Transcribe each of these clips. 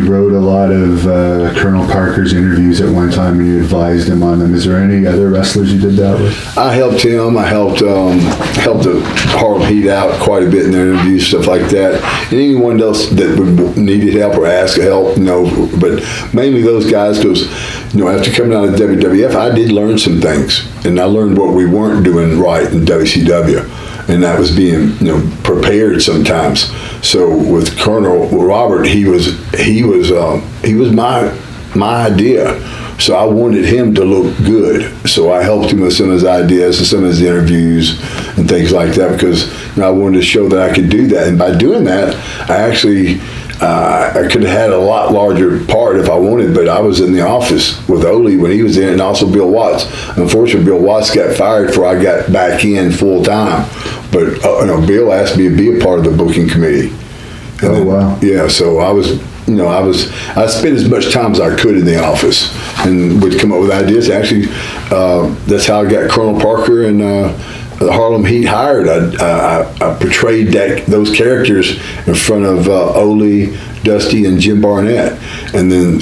wrote a lot of Colonel Parker's interviews at one time, and you advised him on them. Is there any other wrestlers you did that with? I helped him. I helped the Harlem Heat out quite a bit in their interviews, stuff like that. And anyone else that needed help or asked help, but mainly those guys, because after coming out of WWF, I did learn some things, and I learned what we weren't doing right in WCW. And that was being, prepared sometimes. So with Colonel Robert, he was my idea. So I wanted him to look good. So I helped him with some of his ideas and some of his interviews and things like that, because I wanted to show that I could do that. And by doing that, I actually I could have had a lot larger part if I wanted, but I was in the office with Ole when he was in, and also Bill Watts. Unfortunately, Bill Watts got fired before I got back in full time. But Bill asked me to be a part of the booking committee. And wow! Yeah, so I was, I spent as much time as I could in the office, and would come up with ideas. Actually, that's how I got Colonel Parker and the Harlem Heat hired. I portrayed those characters in front of Ole, Dusty, and Jim Barnett. And then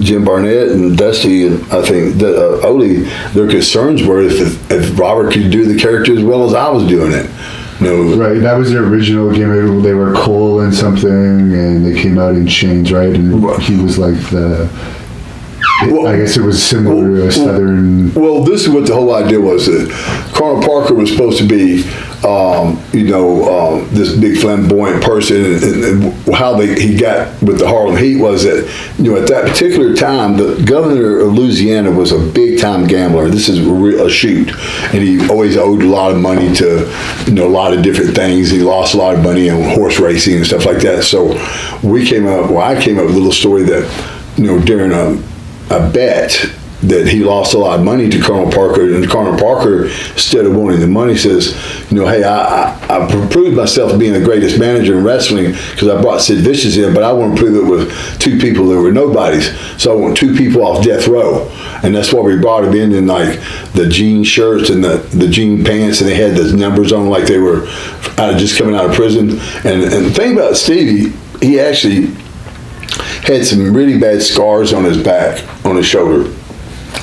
Jim Barnett and Dusty, and I think Ole, their concerns were if Robert could do the character as well as I was doing it. Right, that was their original gimmick. They were Cole and something, and they came out in chains, right? And he was like I guess it was similar to a Southern. Well, this is what the whole idea was, that Colonel Parker was supposed to be, this big flamboyant person, and how he got with the Harlem Heat was that, at that particular time, the governor of Louisiana was a big time gambler. This is a shoot, and he always owed a lot of money to, a lot of different things. He lost a lot of money on horse racing and stuff like that. So I came up with a little story that, during a bet that he lost a lot of money to Colonel Parker, and Colonel Parker, instead of wanting the money, says, hey, I proved myself being the greatest manager in wrestling because I brought Sid Vicious in, but I want to prove it with two people that were nobodies. So I want two people off death row. And that's why we brought him in like the jean shirts and the jean pants, and they had the numbers on like they were just coming out of prison. And the thing about Stevie, he actually had some really bad scars on his back, on his shoulder.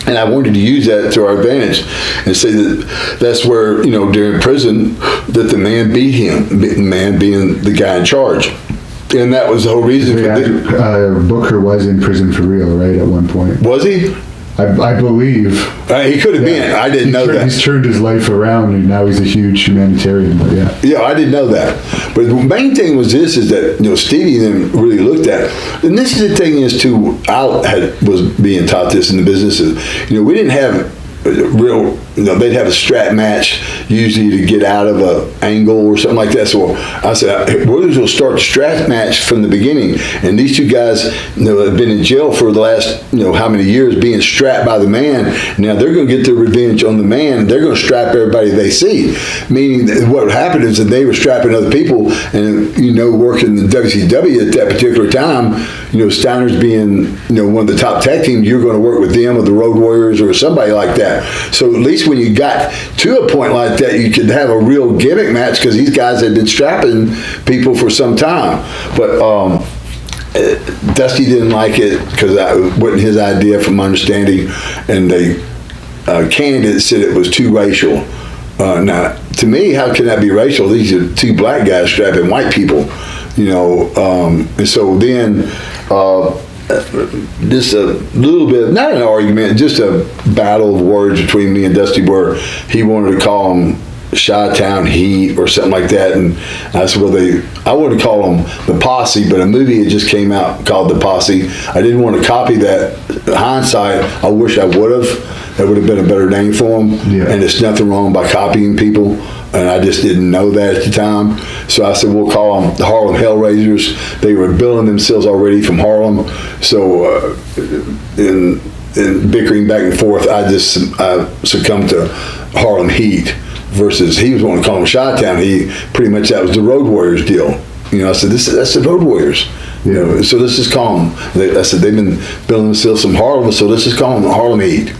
And I wanted to use that to our advantage and say that that's where, during prison, that the man beat him, the man being the guy in charge. And that was the whole reason for Booker was in prison for real, right, at one point. Was he? I believe. He could have been. I didn't know that. He's turned his life around, and now he's a huge humanitarian, but yeah. Yeah, I didn't know that. But the main thing was this, is that, Stevie then really looked at it. And this is the thing is, too, was being taught this in the businesses. We didn't have real, they'd have a strap match usually to get out of an angle or something like that. So I said, we'll start the strap match from the beginning. And these two guys, have been in jail for the last, how many years being strapped by the man. Now they're going to get their revenge on the man. They're going to strap everybody they see. Meaning that what happened is that they were strapping other people, and, working in WCW at that particular time, Steiner's being, one of the top tag teams, you're going to work with them or the Road Warriors or somebody like that. So at least when you got to a point like that, you could have a real gimmick match, because these guys had been strapping people for some time. But Dusty didn't like it because that wasn't his idea, from my understanding, and they candidates said it was too racial. Now, to me, how can that be racial? These are two black guys strapping white people, and so then just a little bit, not an argument, just a battle of words between me and Dusty, where he wanted to call them Chi-Town Heat or something like that, and I said, I wouldn't call them the Posse, but a movie had just came out called The Posse. I didn't want to copy that. Hindsight, I wish I would have. That would have been a better name for them. Yeah. And it's nothing wrong by copying people, and I just didn't know that at the time. So I said, we'll call them the Harlem Hellraisers. They were billing themselves already from Harlem. So in bickering back and forth, I succumbed to Harlem Heat, versus he was wanting to call them Chi-Town. Pretty much that was the Road Warriors deal. I said, that's the Road Warriors. So let's just call them. I said, they've been billing themselves from Harlem, so let's just call them Harlem Heat.